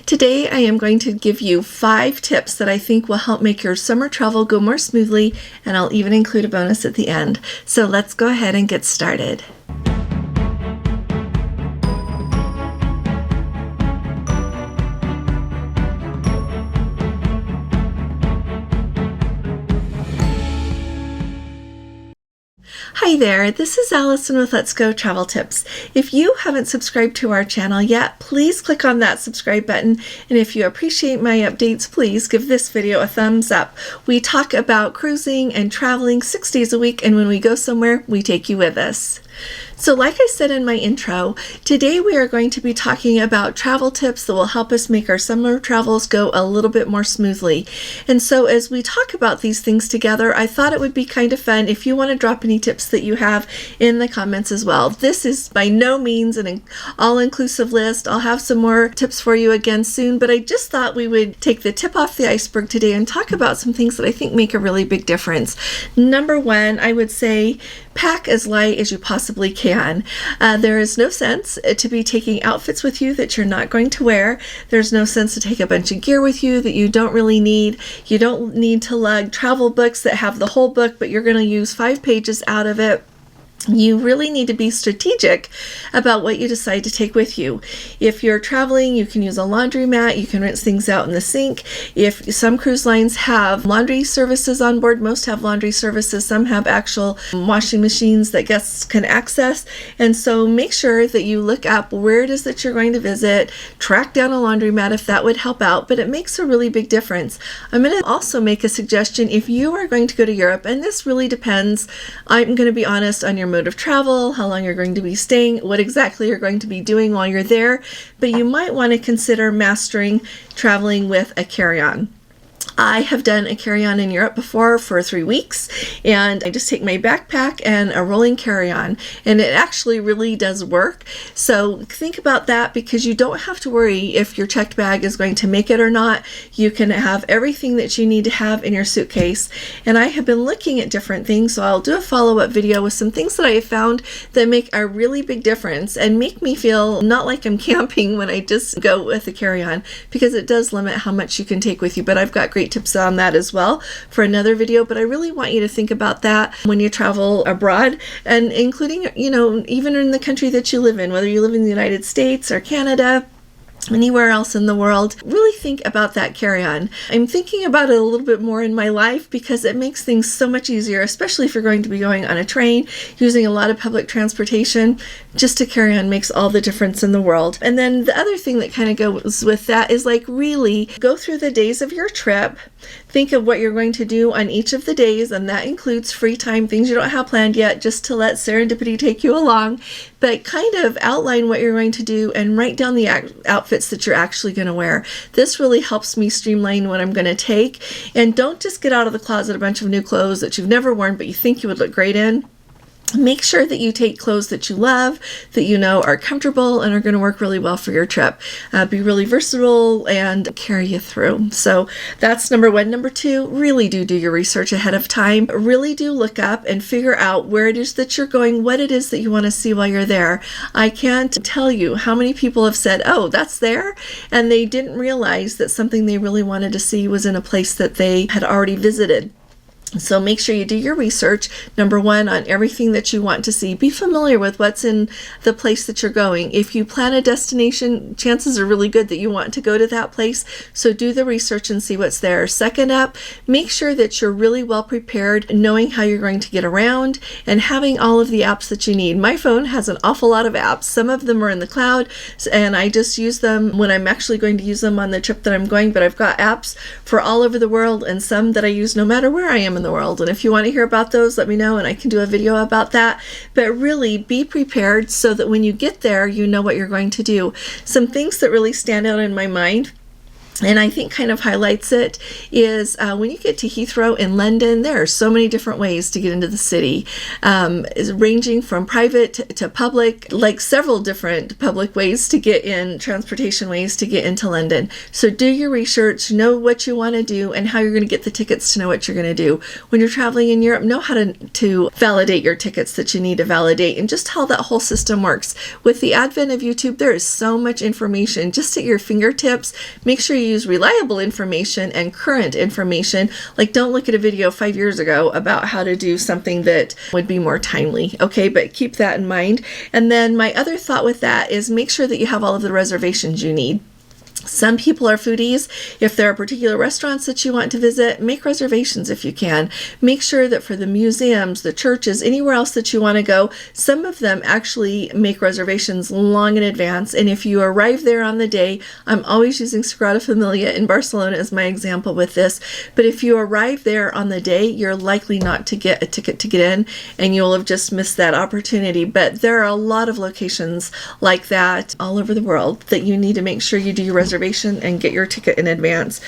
Today I am going to give you 5 tips that I think will help make your summer travel go more smoothly, and I'll even include a bonus at the end. So let's go ahead and get started. Hi there, this is Allison with Let's Go Travel Tips. If you haven't subscribed to our channel yet, please click on that subscribe button, and if you appreciate my updates, please give this video a thumbs up. We talk about cruising and traveling 6 days a week, and when we go somewhere, we take you with us. So like I said in my intro, today we are going to be talking about travel tips that will help us make our summer travels go a little bit more smoothly. And so as we talk about these things together, I thought it would be kind of fun if you want to drop any tips that you have in the comments as well. This is by no means an all-inclusive list. I'll have some more tips for you again soon, but I just thought we would take the tip off the iceberg today and talk about some things that I think make a really big difference. Number one, I would say pack as light as you possibly can. There is no sense to be taking outfits with you that you're not going to wear. There's no sense to take a bunch of gear with you that you don't really need. You don't need to lug travel books that have the whole book, but you're going to use 5 pages out of it. You really need to be strategic about what you decide to take with you. If you're traveling, you can use a laundromat. You can rinse things out in the sink. If some cruise lines have laundry services on board, most have laundry services. Some have actual washing machines that guests can access. And so make sure that you look up where it is that you're going to visit, track down a laundromat if that would help out, but it makes a really big difference. I'm going to also make a suggestion if you are going to go to Europe, and this really depends, I'm going to be honest, on your mode of travel, how long you're going to be staying, what exactly you're going to be doing while you're there, but you might want to consider mastering traveling with a carry-on. I have done a carry-on in Europe before for 3 weeks, and I just take my backpack and a rolling carry-on, and it actually really does work. So think about that, because you don't have to worry if your checked bag is going to make it or not. You can have everything that you need to have in your suitcase, and I have been looking at different things, so I'll do a follow-up video with some things that I have found that make a really big difference and make me feel not like I'm camping when I just go with a carry-on, because it does limit how much you can take with you. But I've got great tips on that as well for another video, but I really want you to think about that when you travel abroad, and including, even in the country that you live in, whether you live in the United States or Canada, anywhere else in the world. Really think about that carry-on. I'm thinking about it a little bit more in my life because it makes things so much easier, especially if you're going to be going on a train, using a lot of public transportation. Just a carry-on makes all the difference in the world. And then the other thing that kind of goes with that is really go through the days of your trip. Think of what you're going to do on each of the days, and that includes free time, things you don't have planned yet, just to let serendipity take you along. But kind of outline what you're going to do and write down the outfits that you're actually going to wear. This really helps me streamline what I'm going to take. And don't just get out of the closet a bunch of new clothes that you've never worn but you think you would look great in. Make sure that you take clothes that you love, that you know are comfortable and are going to work really well for your trip. Be really versatile and carry you through. So that's number one. Number two, really do your research ahead of time. Really do look up and figure out where it is that you're going, what it is that you want to see while you're there. I can't tell you how many people have said, oh, that's there, and they didn't realize that something they really wanted to see was in a place that they had already visited. So make sure you do your research, number one, on everything that you want to see. Be familiar with what's in the place that you're going. If you plan a destination, chances are really good that you want to go to that place. So do the research and see what's there. Second up, make sure that you're really well prepared, knowing how you're going to get around and having all of the apps that you need. My phone has an awful lot of apps. Some of them are in the cloud, and I just use them when I'm actually going to use them on the trip that I'm going, but I've got apps for all over the world and some that I use no matter where I am in the world. And if you want to hear about those, let me know and I can do a video about that. But really be prepared so that when you get there, you know what you're going to do. Some things that really stand out in my mind and I think kind of highlights it, is when you get to Heathrow in London, there are so many different ways to get into the city, ranging from private to public, like several different public ways to get in, transportation ways to get into London. So do your research, know what you want to do and how you're going to get the tickets to know what you're going to do. When you're traveling in Europe, know how to validate your tickets that you need to validate, and just how that whole system works. With the advent of YouTube, there is so much information just at your fingertips. Make sure you use reliable information and current information. Like, don't look at a video 5 years ago about how to do something that would be more timely. Okay, but keep that in mind. And then my other thought with that is make sure that you have all of the reservations you need. Some people are foodies. If there are particular restaurants that you want to visit, make reservations if you can. Make sure that for the museums, the churches, anywhere else that you want to go, some of them actually make reservations long in advance. And if you arrive there on the day, I'm always using Sagrada Familia in Barcelona as my example with this, but if you arrive there on the day, you're likely not to get a ticket to get in, and you'll have just missed that opportunity. But there are a lot of locations like that all over the world that you need to make sure you do your reservation and get your ticket in advance.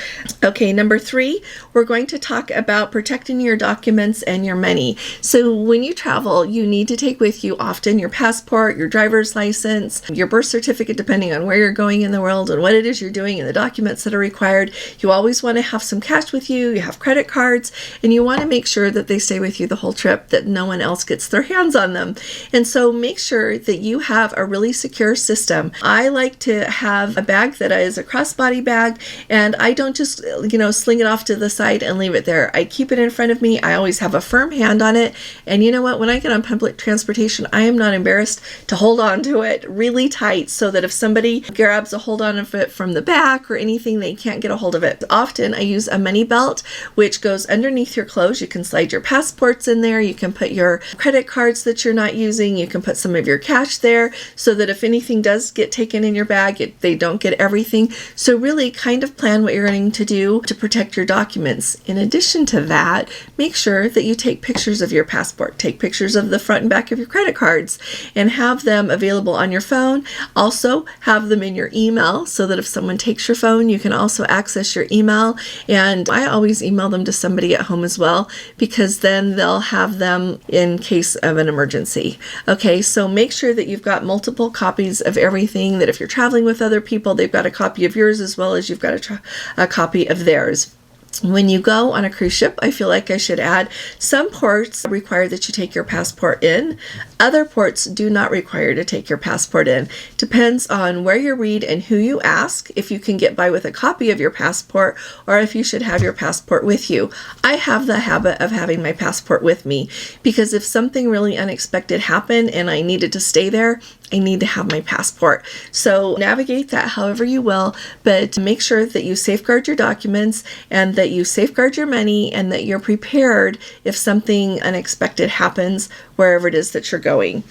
Okay, number 3, we're going to talk about protecting your documents and your money. So when you travel, you need to take with you often your passport, your driver's license, your birth certificate, depending on where you're going in the world and what it is you're doing and the documents that are required. You always want to have some cash with you. You have credit cards, and you want to make sure that they stay with you the whole trip, that no one else gets their hands on them. And so make sure that you have a really secure system. I like to have a bag that is a crossbody bag, and I don't just sling it off to the side and leave it there. I keep it in front of me. I always have a firm hand on it, and you know what, when I get on public transportation, I am not embarrassed to hold on to it really tight, so that if somebody grabs a hold on of it from the back or anything, they can't get a hold of it. Often I use a money belt, which goes underneath your clothes. You can slide your passports in there, you can put your credit cards that you're not using, you can put some of your cash there, so that if anything does get taken in your bag, they don't get everything. So really kind of plan what you're going to do to protect your documents. In addition to that, make sure that you take pictures of your passport, take pictures of the front and back of your credit cards, and have them available on your phone. Also have them in your email, so that if someone takes your phone, you can also access your email. And I always email them to somebody at home as well, because then they'll have them in case of an emergency. Okay, so make sure that you've got multiple copies of everything, that if you're traveling with other people, they've got a copy of yours as well as you've got a copy of theirs. When you go on a cruise ship, I feel like I should add, some ports require that you take your passport in. Other ports do not require to take your passport in. Depends on where you read and who you ask, if you can get by with a copy of your passport, or if you should have your passport with you. I have the habit of having my passport with me, because if something really unexpected happened and I needed to stay there, I need to have my passport. So navigate that however you will, but make sure that you safeguard your documents and that you safeguard your money, and that you're prepared if something unexpected happens wherever it is that you're going.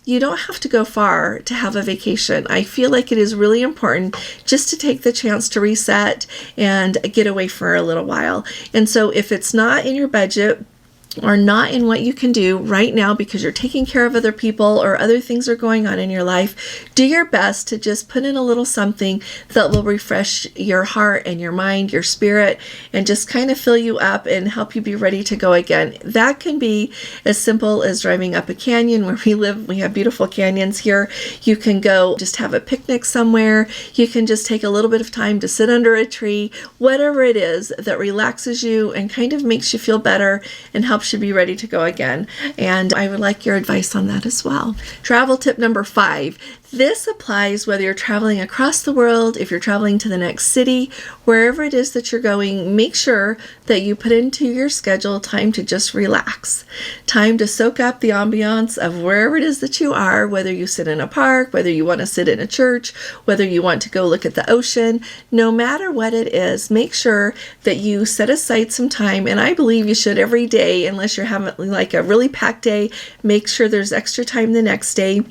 You don't have to go far to have a vacation. I feel like it is really important just to take the chance to reset and get away for a little while. And so if it's not in your budget, or not in what you can do right now because you're taking care of other people or other things are going on in your life, do your best to just put in a little something that will refresh your heart and your mind, your spirit, and just kind of fill you up and help you be ready to go again. That can be as simple as driving up a canyon. Where we live, we have beautiful canyons here. You can go just have a picnic somewhere. You can just take a little bit of time to sit under a tree, whatever it is that relaxes you and kind of makes you feel better and helps should be ready to go again. And I would like your advice on that as well. Travel tip number 5. This applies whether you're traveling across the world, if you're traveling to the next city, wherever it is that you're going, make sure that you put into your schedule time to just relax, time to soak up the ambiance of wherever it is that you are, whether you sit in a park, whether you want to sit in a church, whether you want to go look at the ocean. No matter what it is, make sure that you set aside some time, and I believe you should every day, unless you're having like a really packed day. Make sure there's extra time the next day,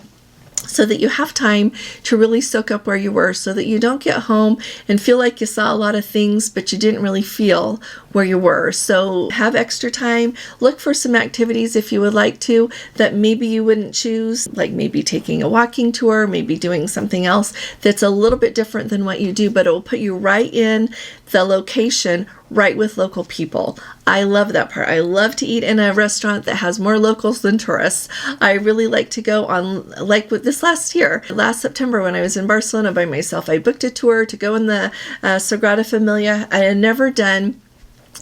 so that you have time to really soak up where you were, so that you don't get home and feel like you saw a lot of things, but you didn't really feel where you were. So have extra time. Look for some activities if you would like to that maybe you wouldn't choose, like maybe taking a walking tour, maybe doing something else that's a little bit different than what you do, but it will put you right in the location, right with local people. I love that part. I love to eat in a restaurant that has more locals than tourists. I really like to go on, like with this last September when I was in Barcelona by myself, I booked a tour to go in the Sagrada Familia. I had never done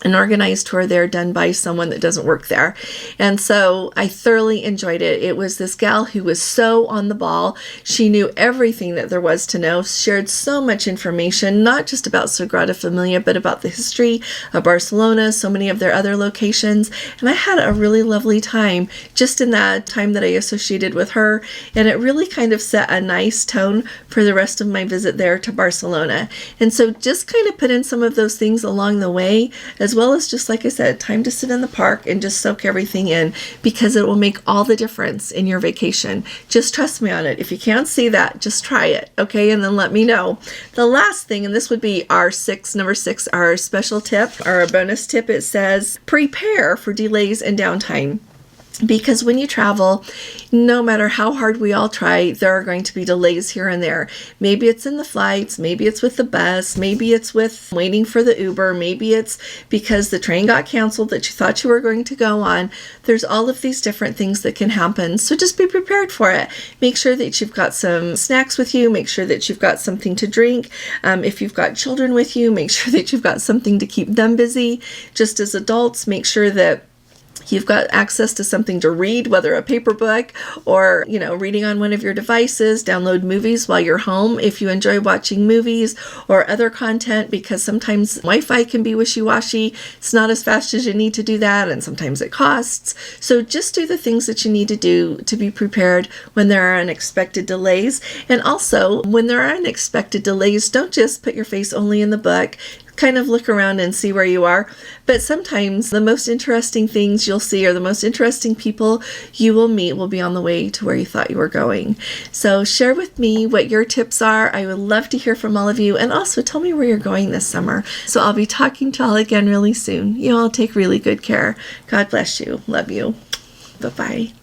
an organized tour there done by someone that doesn't work there. And so I thoroughly enjoyed it. It was this gal who was so on the ball. She knew everything that there was to know, shared so much information, not just about Sagrada Familia, but about the history of Barcelona, so many of their other locations. And I had a really lovely time just in that time that I associated with her. And it really kind of set a nice tone for the rest of my visit there to Barcelona. And so just kind of put in some of those things along the way, as well as just, like I said, time to sit in the park and just soak everything in, because it will make all the difference in your vacation. Just trust me on it. If you can't see that, just try it, okay? And then let me know. The last thing, and this would be number six, our special tip, or a bonus tip, it says, prepare for delays and downtime. Because when you travel, no matter how hard we all try, there are going to be delays here and there. Maybe it's in the flights, maybe it's with the bus, maybe it's with waiting for the Uber, maybe it's because the train got canceled that you thought you were going to go on. There's all of these different things that can happen, so just be prepared for it. Make sure that you've got some snacks with you, make sure that you've got something to drink. If you've got children with you, make sure that you've got something to keep them busy. Just as adults, make sure that you've got access to something to read, whether a paper book or, reading on one of your devices. Download movies while you're home if you enjoy watching movies or other content, because sometimes Wi-Fi can be wishy-washy. It's not as fast as you need to do that, and sometimes it costs. So just do the things that you need to do to be prepared when there are unexpected delays. And also, when there are unexpected delays, don't just put your face only in the book. Kind of look around and see where you are. But sometimes the most interesting things you'll see, or the most interesting people you will meet, will be on the way to where you thought you were going. So share with me what your tips are. I would love to hear from all of you, and also tell me where you're going this summer. So I'll be talking to all again really soon. You all take really good care. God bless you. Love you. Bye-bye.